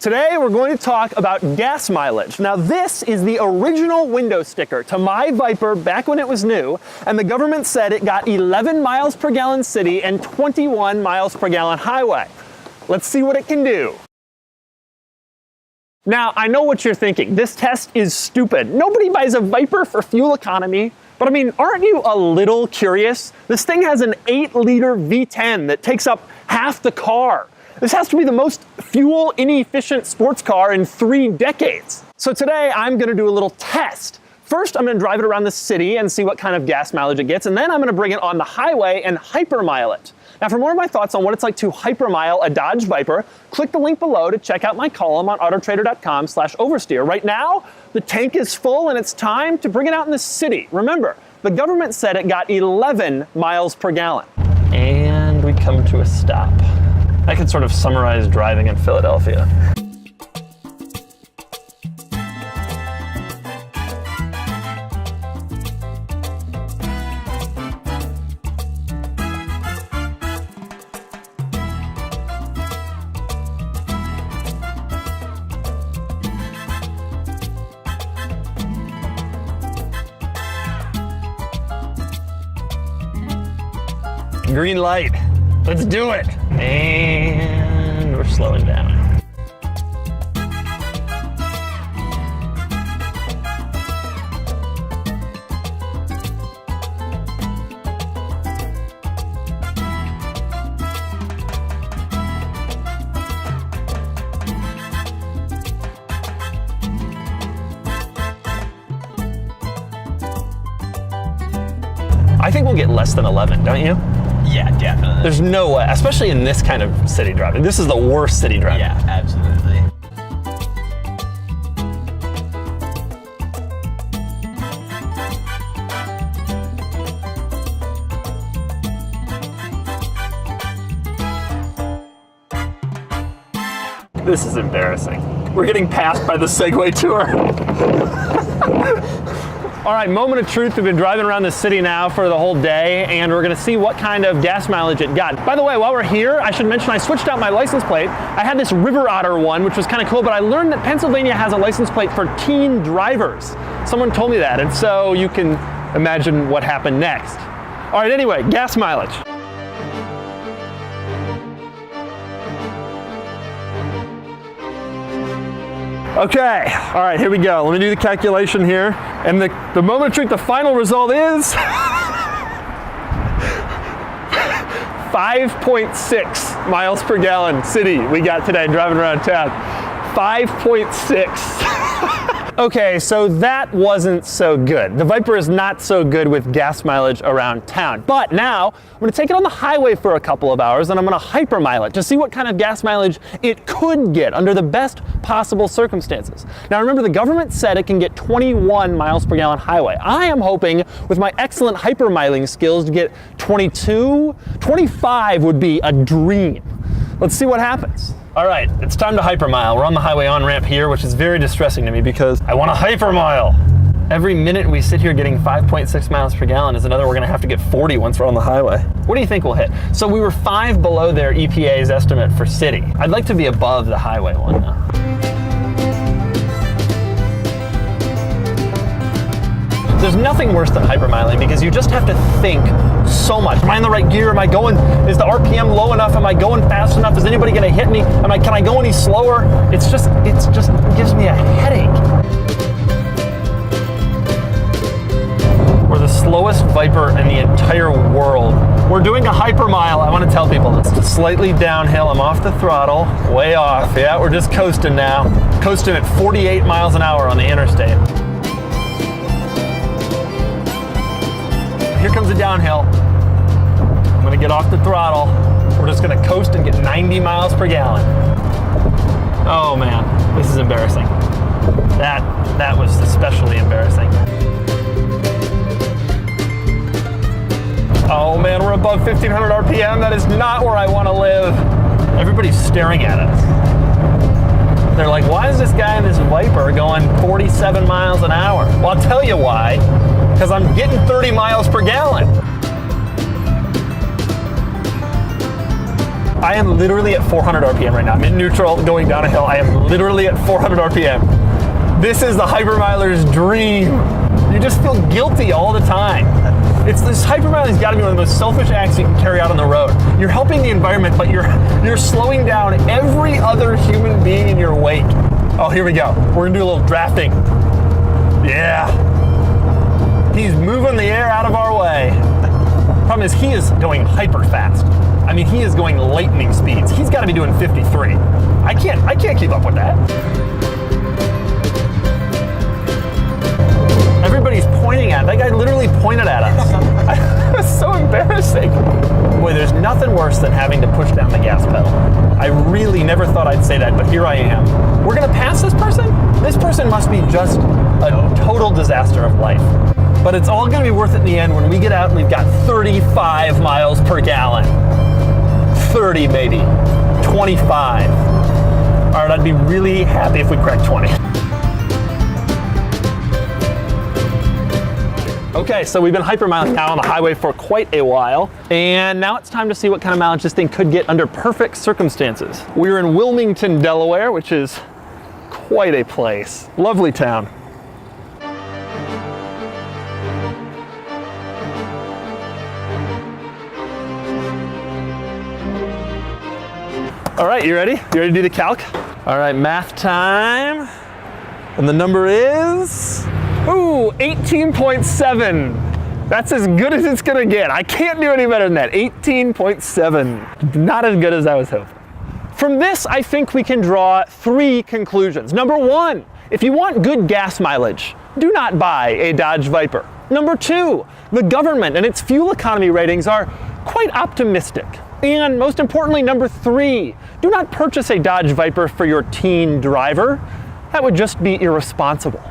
Today we're going to talk about gas mileage. Now this is the original window sticker to my Viper back when it was new, and the government said it got 11 miles per gallon city and 21 miles per gallon highway. Let's see what it can do. Now I know what you're thinking, this test is stupid. Nobody buys a Viper for fuel economy, but I mean, aren't you a little curious? This thing has an 8-liter V10 that takes up half the car. This has to be the most fuel inefficient sports car in 3 decades. So today I'm gonna do a little test. First, I'm gonna drive it around the city and see what kind of gas mileage it gets, and then I'm gonna bring it on the highway and hypermile it. Now for more of my thoughts on what it's like to hypermile a Dodge Viper, click the link below to check out my column on autotrader.com/oversteer. Right now, the tank is full and it's time to bring it out in the city. Remember, the government said it got 11 miles per gallon. And we come to a stop. I could sort of summarize driving in Philadelphia. Green light. Let's do it. And we're slowing down. I think we'll get less than 11, don't you? Yeah, definitely. There's no way, especially in this kind of city driving. This is the worst city driving. Yeah, absolutely. This is embarrassing. We're getting passed by the Segway tour. All right, moment of truth. We've been driving around the city now for the whole day, and we're gonna see what kind of gas mileage it got. By the way, while we're here, I should mention I switched out my license plate. I had this River Otter one, which was kind of cool, but I learned that Pennsylvania has a license plate for teen drivers. Someone told me that, and so you can imagine what happened next. All right, anyway, gas mileage. Okay, all right, here we go. Let me do the calculation here. And the moment of truth, the final result is 5.6 miles per gallon city we got today driving around town. 5.6. Okay, so that wasn't so good. The Viper is not so good with gas mileage around town. But now, I'm gonna take it on the highway for a couple of hours and I'm gonna hypermile it to see what kind of gas mileage it could get under the best possible circumstances. Now remember, the government said it can get 21 miles per gallon highway. I am hoping with my excellent hypermiling skills to get 22, 25 would be a dream. Let's see what happens. All right, it's time to hypermile. We're on the highway on-ramp here, which is very distressing to me because I want to hypermile. Every minute we sit here getting 5.6 miles per gallon is another we're gonna have to get 40 once we're on the highway. What do you think we'll hit? So we were 5 below their EPA's estimate for city. I'd like to be above the highway one though. There's nothing worse than hypermiling because you just have to think so much. Am I in the right gear? Am I going, is the RPM low enough? Am I going fast enough? Is anybody gonna hit me? Can I go any slower? It just gives me a headache. We're the slowest Viper in the entire world. We're doing a hypermile. I wanna tell people this. It's slightly downhill. I'm off the throttle, way off. Yeah, we're just coasting now. Coasting at 48 miles an hour on the interstate. Here comes the downhill. I'm gonna get off the throttle. We're just gonna coast and get 90 miles per gallon. Oh man, this is embarrassing. That was especially embarrassing. Oh man, we're above 1500 RPM. That is not where I wanna live. Everybody's staring at us. They're like, why is this guy in this Viper going 47 miles an hour? Well, I'll tell you why. Because I'm getting 30 miles per gallon. I am literally at 400 RPM right now. I'm in neutral, going down a hill. I am literally at 400 RPM. This is the Hypermiler's dream. You just feel guilty all the time. This Hypermiling's got to be one of the most selfish acts you can carry out on the road. You're helping the environment, but you're slowing down every other human being in your wake. Oh, here we go. We're gonna do a little drafting. Yeah. He's moving the air out of our way. Problem is, he is going hyper fast. I mean, he is going lightning speeds. He's got to be doing 53. I can't keep up with that. Everybody's pointing at it. That guy literally pointed at us. It's so embarrassing. Boy, there's nothing worse than having to push down the gas pedal. I really never thought I'd say that, but here I am. We're gonna pass this person? This person must be just a total disaster of life. But it's all gonna be worth it in the end when we get out and we've got 35 miles per gallon. 30 maybe, 25. All right, I'd be really happy if we cracked 20. Okay, so we've been hypermiling now on the highway for quite a while, and now it's time to see what kind of mileage this thing could get under perfect circumstances. We're in Wilmington, Delaware, which is quite a place. Lovely town. All right, you ready? You ready to do the calc? All right, math time. And the number is, ooh, 18.7. That's as good as it's gonna get. I can't do any better than that. 18.7. Not as good as I was hoping. From this, I think we can draw 3 conclusions. Number 1, if you want good gas mileage, do not buy a Dodge Viper. Number 2, the government and its fuel economy ratings are quite optimistic. And most importantly, number 3, do not purchase a Dodge Viper for your teen driver. That would just be irresponsible.